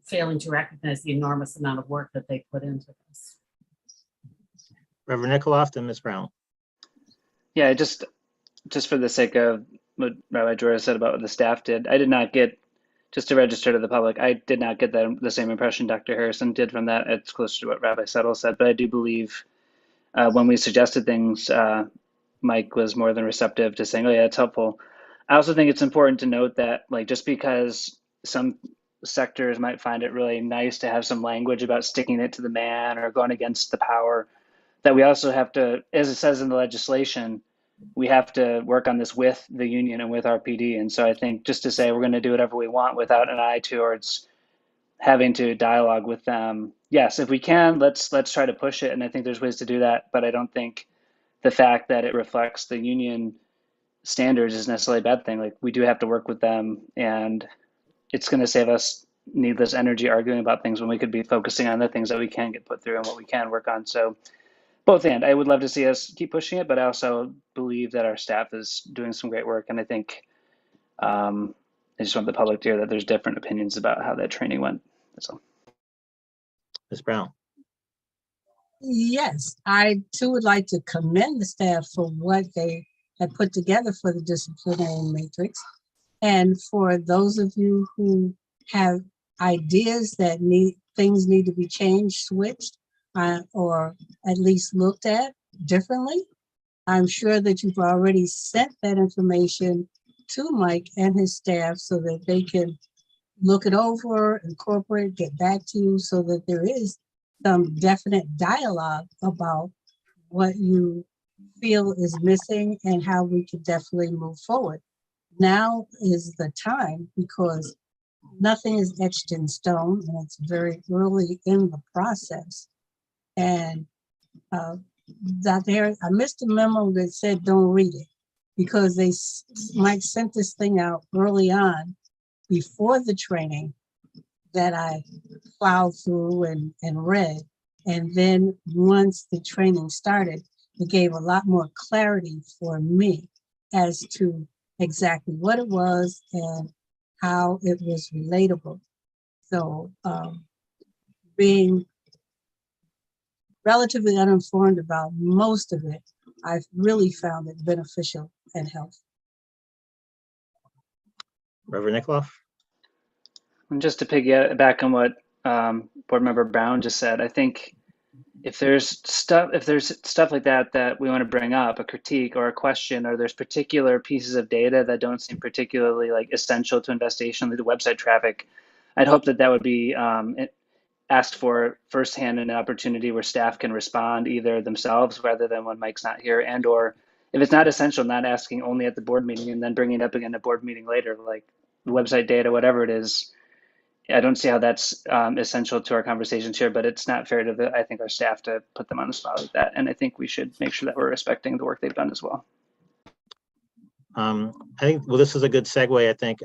failing to recognize the enormous amount of work that they put into this. Reverend Nikolov and Ms. Brown. Yeah, just for the sake of what Rabbi Jorah said about what the staff did, I did not get, just to register to the public, I did not get the same impression Dr. Harrison did from that. It's closer to what Rabbi Settle said, but I do believe when we suggested things, Mike was more than receptive to saying, oh yeah, it's helpful. I also think it's important to note that, like, just because some sectors might find it really nice to have some language about sticking it to the man or going against the power, that we also have to, as it says in the legislation, we have to work on this with the union and with RPD. And so I think just to say we're going to do whatever we want without an eye towards having to dialogue with them. Yes, if we can, let's try to push it. And I think there's ways to do that, but I don't think the fact that it reflects the union standards is necessarily a bad thing. Like, we do have to work with them, and it's going to save us needless energy arguing about things when we could be focusing on the things that we can get put through and what we can work on. So both and I would love to see us keep pushing it, but I also believe that our staff is doing some great work. And I think I just want the public to hear that there's different opinions about how that training went. That's all. Ms. Brown. Yes, I too would like to commend the staff for what they have put together for the disciplinary matrix. And for those of you who have ideas that things need to be changed, switched, or at least looked at differently, I'm sure that you've already sent that information to Mike and his staff so that they can, look it over, incorporate, get back to you so that there is some definite dialogue about what you feel is missing and how we could definitely move forward. Now is the time because nothing is etched in stone and it's very early in the process. And Dr. Harris, I missed a memo that said don't read it because Mike sent this thing out early on before the training that I plowed through and read. And then once the training started, it gave a lot more clarity for me as to exactly what it was and how it was relatable. So being relatively uninformed about most of it, I've really found it beneficial and helpful. Reverend Nickloff? And just to piggyback on what Board Member Brown just said, I think if there's stuff like that we want to bring up, a critique or a question, or there's particular pieces of data that don't seem particularly like essential to investigation, like the website traffic, I'd hope that would be asked for firsthand in an opportunity where staff can respond either themselves rather than when Mike's not here, and or if it's not essential, not asking only at the board meeting and then bringing it up again at board meeting later, like the website data, whatever it is. I don't see how that's essential to our conversations here, but it's not fair to I think our staff to put them on the spot like that. And I think we should make sure that we're respecting the work they've done as well. I think, well, this is a good segue. I think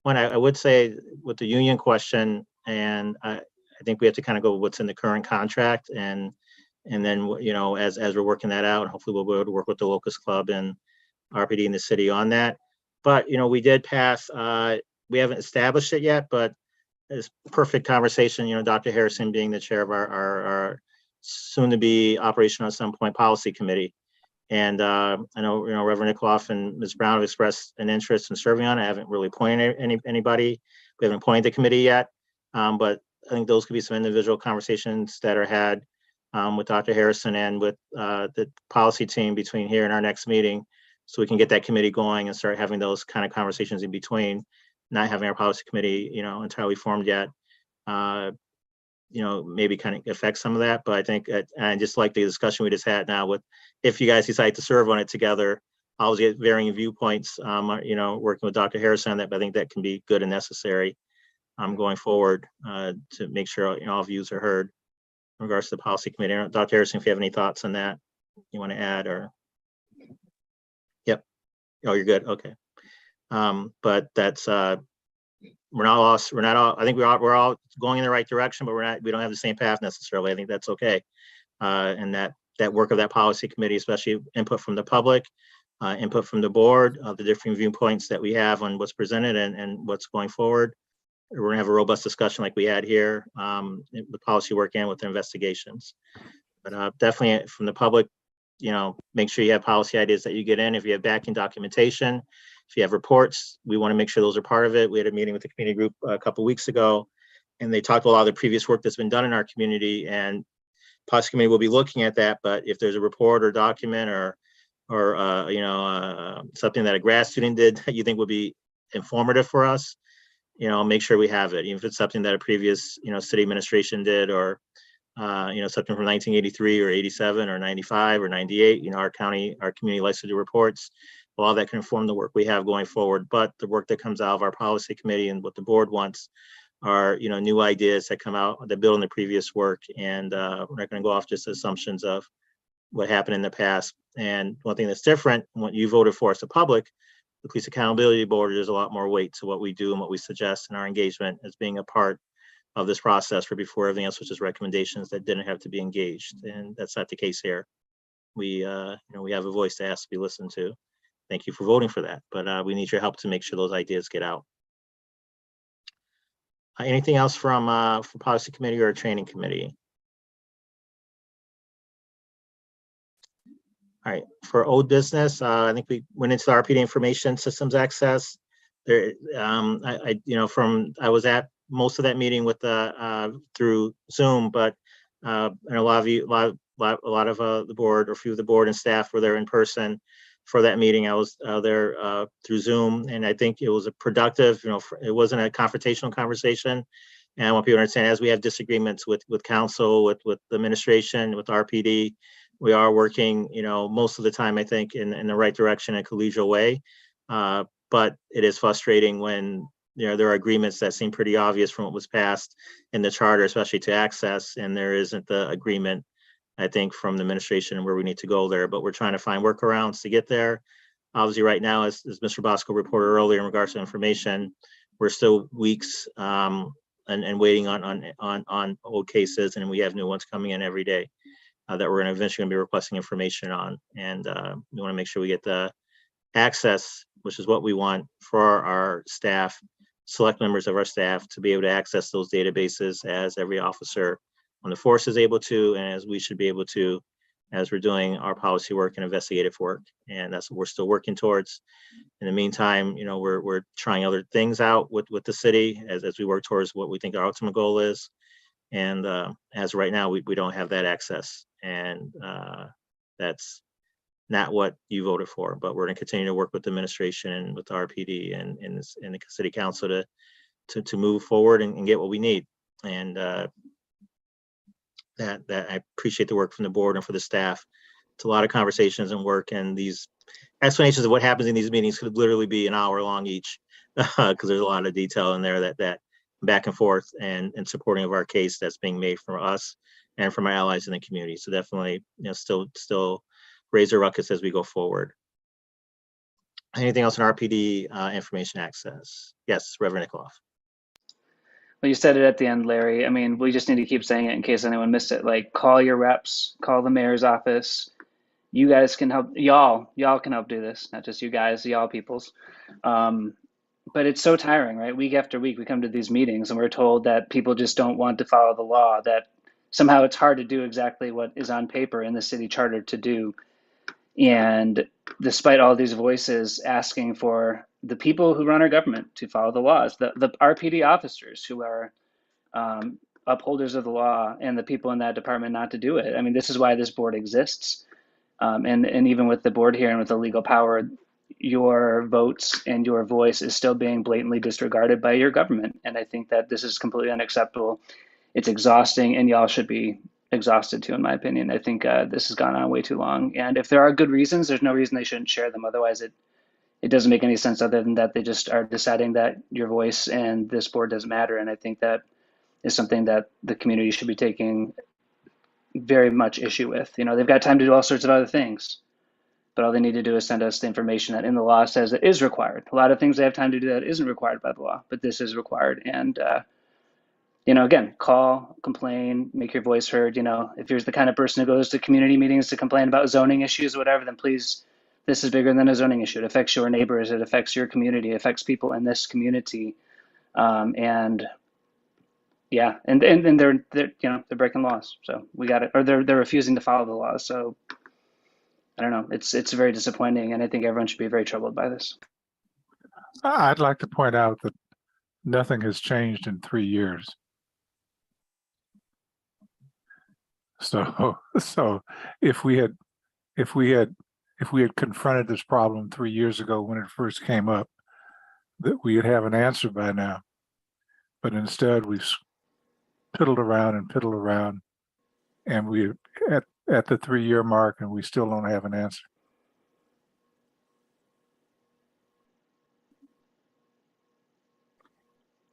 when I would say with the union question, and I think we have to kind of go with what's in the current contract, and then, you know, as we're working that out, hopefully we'll be able to work with the Locust Club and RPD in the city on that. But, you know, we did pass, we haven't established it yet, but it's perfect conversation, you know, Dr. Harrison being the chair of our soon to be operational at some point policy committee. And I know, you know, Reverend Nickloff and Ms. Brown have expressed an interest in serving on it. I haven't really appointed anybody. We haven't appointed the committee yet. But I think those could be some individual conversations that are had with Dr. Harrison and with the policy team between here and our next meeting, so we can get that committee going and start having those kind of conversations in between, not having our policy committee, you know, entirely formed yet. You know, maybe kind of affect some of that, but I think, and just like the discussion we just had now with, if you guys decide to serve on it together, I always get varying viewpoints, you know, working with Dr. Harrison on that, but I think that can be good and necessary going forward to make sure, you know, all views are heard in regards to the policy committee. Dr. Harrison, if you have any thoughts on that you want to add, or. Yep. Oh, you're good. Okay. But that's, we're not lost. We're not all, I think we're all going in the right direction, but we don't have the same path necessarily. I think that's okay. And that work of that policy committee, especially input from the public, input from the board, the different viewpoints that we have on what's presented and what's going forward. We're gonna have a robust discussion like we had here, the policy work and with the investigations. But definitely from the public, you know, make sure you have policy ideas that you get in. If you have backing documentation, if you have reports, we want to make sure those are part of it. We had a meeting with the community group a couple of weeks ago, and they talked a lot of the previous work that's been done in our community, and policy committee will be looking at that. But if there's a report or document or you know, something that a grad student did that you think would be informative for us, you know, make sure we have it. Even if it's something that a previous, you know, city administration did, or you know, something from 1983 or 87 or 95 or 98, you know, our community likes to do reports. All that can inform the work we have going forward, but the work that comes out of our policy committee and what the board wants are, you know, new ideas that come out that build on the previous work. And we're not going to go off just assumptions of what happened in the past. And one thing that's different, what you voted for as the public, the Police Accountability Board, there's a lot more weight to what we do and what we suggest in our engagement as being a part of this process for before everything else, which is recommendations that didn't have to be engaged. And that's not the case here. We, you know, we have a voice that has to be listened to. Thank you for voting for that, but we need your help to make sure those ideas get out. Anything else from policy committee or training committee? All right, for old business, I think we went into the RPD information systems access. There, you know, I was at most of that meeting with through Zoom, but and a lot of the board, or a few of the board and staff were there in person. for that meeting. I was there through Zoom, and I think it was a productive, it wasn't a confrontational conversation. And I want people to understand, as we have disagreements with council, with the administration, with RPD, we are working, most of the time, I think, in the right direction, in a collegial way. But it is frustrating when there are agreements that seem pretty obvious from what was passed in the charter, especially to access, and there isn't the agreement, I think, from the administration where we need to go there. But we're trying to find workarounds to get there. Obviously, right now, as Mr. Bosco reported earlier in regards to information, we're still weeks and waiting on old cases, and we have new ones coming in every day that we're going to eventually be requesting information on. And we want to make sure we get the access, which is what we want for our staff, select members of our staff, to be able to access those databases as every officer on the force is able to, and as we should be able to, as we're doing our policy work and investigative work. And that's what we're still working towards. In the meantime, we're trying other things out with the city as we work towards what we think our ultimate goal is. And as of right now, we don't have that access, and that's not what you voted for. But we're going to continue to work with the administration and with the RPD and the city council to move forward and get what we need. And that I appreciate the work from the board and for the staff. It's a lot of conversations and work, and these explanations of what happens in these meetings could literally be an hour long each, because there's a lot of detail in there that back and forth and supporting of our case that's being made from us and from our allies in the community. So definitely, still raise a ruckus as we go forward. Anything else in RPD information access? Yes, Reverend Nickloff. Well, you said it at the end, Larry. I mean, we just need to keep saying it in case anyone missed it. Like, call your reps, call the mayor's office. You guys can help. Y'all can help do this. Not just you guys, y'all peoples. But it's so tiring, right? Week after week, we come to these meetings and we're told that people just don't want to follow the law, that somehow it's hard to do exactly what is on paper in the city charter to do. And despite all these voices asking for the people who run our government to follow the laws, the RPD officers who are upholders of the law, and the people in that department not to do it. I mean, this is why this board exists. And even with the board here and with the legal power, your votes and your voice is still being blatantly disregarded by your government. And I think that this is completely unacceptable. It's exhausting, and y'all should be exhausted too, in my opinion. I think this has gone on way too long. And if there are good reasons, there's no reason they shouldn't share them. Otherwise, it doesn't make any sense other than that they just are deciding that your voice and this board doesn't matter. And I think that is something that the community should be taking very much issue with. They've got time to do all sorts of other things, but all they need to do is send us the information that in the law says that is required. A lot of things they have time to do that isn't required by the law, but this is required. And again, call, complain, make your voice heard. If you're the kind of person who goes to community meetings to complain about zoning issues or whatever, then please, this is bigger than a zoning issue. It affects your neighbors. It affects your community. It affects people in this community. And they're breaking laws. So we got it, or they're refusing to follow the laws. So I don't know. It's very disappointing, and I think everyone should be very troubled by this. I'd like to point out that nothing has changed in 3 years. So if we had confronted this problem 3 years ago when it first came up, that we would have an answer by now. But instead, we've piddled around, and we're at the 3-year mark, and we still don't have an answer.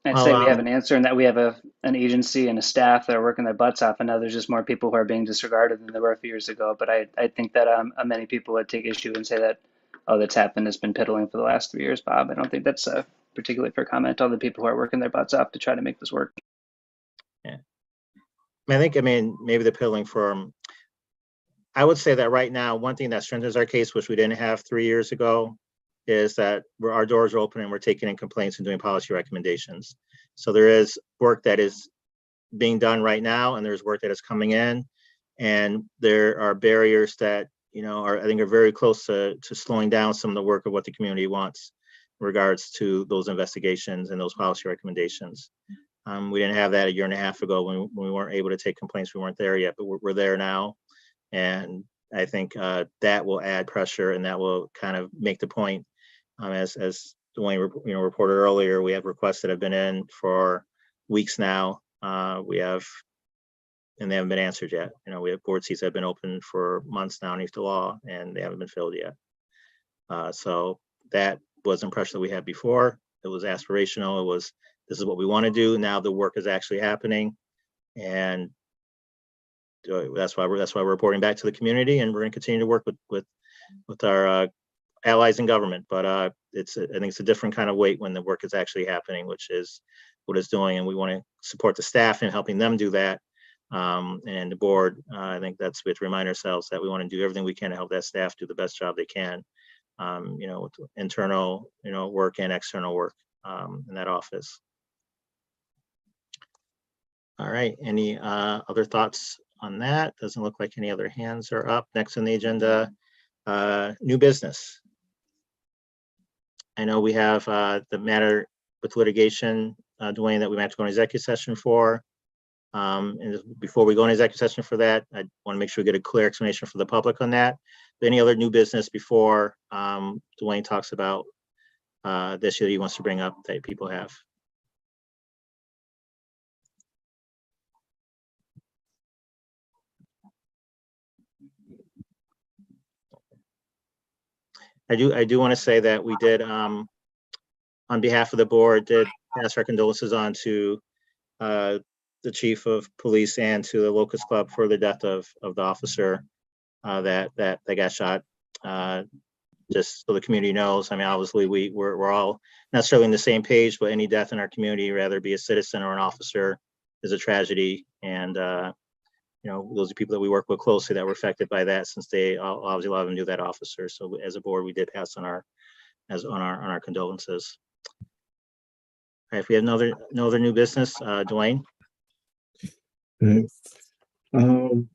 I'd say we have an answer in that we have an agency and a staff that are working their butts off, and now there's just more people who are being disregarded than there were a few years ago. But I think that many people would take issue and say that, oh, that's happened, has been piddling for the last 3 years, Bob. I don't think that's a particularly fair comment to all the people who are working their butts off to try to make this work. Yeah. I mean, maybe the piddling firm, I would say that right now, one thing that strengthens our case, which we didn't have 3 years ago, is that our doors are open and we're taking in complaints and doing policy recommendations. So there is work that is being done right now, and there's work that is coming in, and there are barriers that I think are very close to slowing down some of the work of what the community wants in regards to those investigations and those policy recommendations. We didn't have that a year and a half ago when we weren't able to take complaints. We weren't there yet, but we're there now. And I think that will add pressure, and that will kind of make the point. As Dwayne reported earlier, we have requests that have been in for weeks now. We have, and they haven't been answered yet. We have board seats that have been open for months now underneath the law, and they haven't been filled yet. So that wasn't pressure that we had before. It was aspirational. It was, this is what we want to do. Now the work is actually happening, and that's why we're reporting back to the community, and we're going to continue to work with our allies in government. But I think it's a different kind of weight when the work is actually happening, which is what it's doing, and we want to support the staff in helping them do that. And the board, I think that's, we have to remind ourselves that we want to do everything we can to help that staff do the best job they can. With internal, work and external work in that office. All right, any other thoughts on that? Doesn't look like any other hands are up. Next on the agenda, new business. I know we have the matter with litigation, Dwayne, that we might have to go in executive session for. And before we go into executive session for that, I want to make sure we get a clear explanation for the public on that. Any other new business before Dwayne talks about the issue that he wants to bring up that people have? I do want to say that we did, on behalf of the board, did pass our condolences on to the chief of police and to the Locust Club for the death of the officer that got shot. Just so the community knows, I mean, obviously we're all necessarily on the same page, but any death in our community, rather be a citizen or an officer, is a tragedy. And those are people that we work with closely that were affected by that, since they obviously a lot of them knew that officer. So as a board, we did pass on our condolences. All right, if we have no other new business, Dwayne. Okay. Hold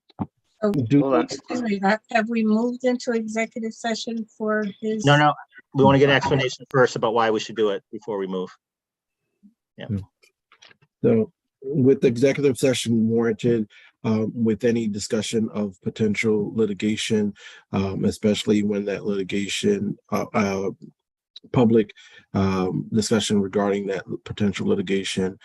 on. Excuse me, have we moved into executive session for his? No, we want to get an explanation first about why we should do it before we move. Yeah. So with the executive session warranted, with any discussion of potential litigation, especially when that litigation, public discussion regarding that potential litigation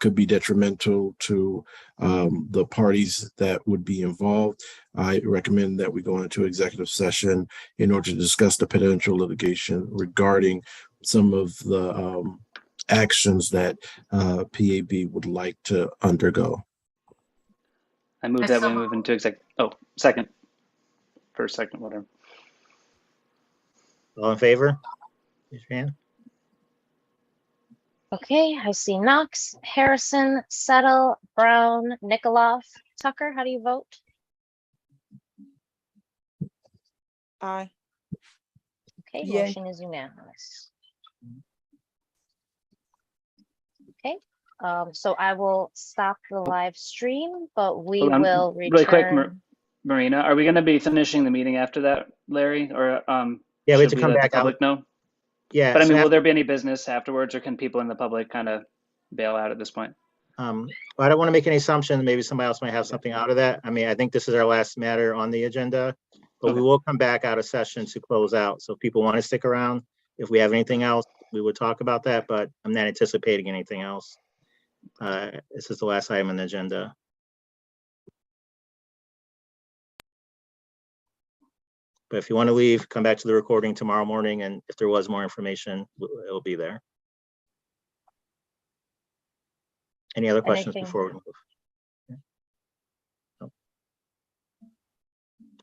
could be detrimental to the parties that would be involved. I recommend that we go into executive session in order to discuss the potential litigation regarding some of the actions that PAB would like to undergo. I move that we move into exec. Oh, second. First, second, whatever. All in favor? Raise your hand. Okay, I see Knox, Harrison, Settle, Brown, Nikoloff, Tucker. How do you vote? Aye. Okay, Yay. motion is unanimous. Okay, so I will stop the live stream, but we Hold on, will really quick, return. Marina, are we going to be finishing the meeting after that, Larry? Or Yeah, we have should to come let back the public know? Yeah. But I mean, so will there be any business afterwards, or can people in the public kind of bail out at this point? well, I don't want to make any assumptions. Maybe somebody else might have something out of that. I mean, I think this is our last matter on the agenda, but we Okay. will come back out of session to close out. So if people want to stick around, if we have anything else, we would talk about that, but I'm not anticipating anything else. This is the last item on the agenda. But if you want to leave, come back to the recording tomorrow morning, and if there was more information, it will be there. Any other questions Anything? before we move? Yeah. No.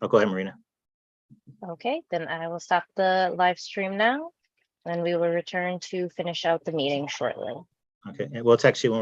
Oh, go ahead, Marina. Okay, then I will stop the live stream now, and we will return to finish out the meeting shortly. Okay, and we'll text you when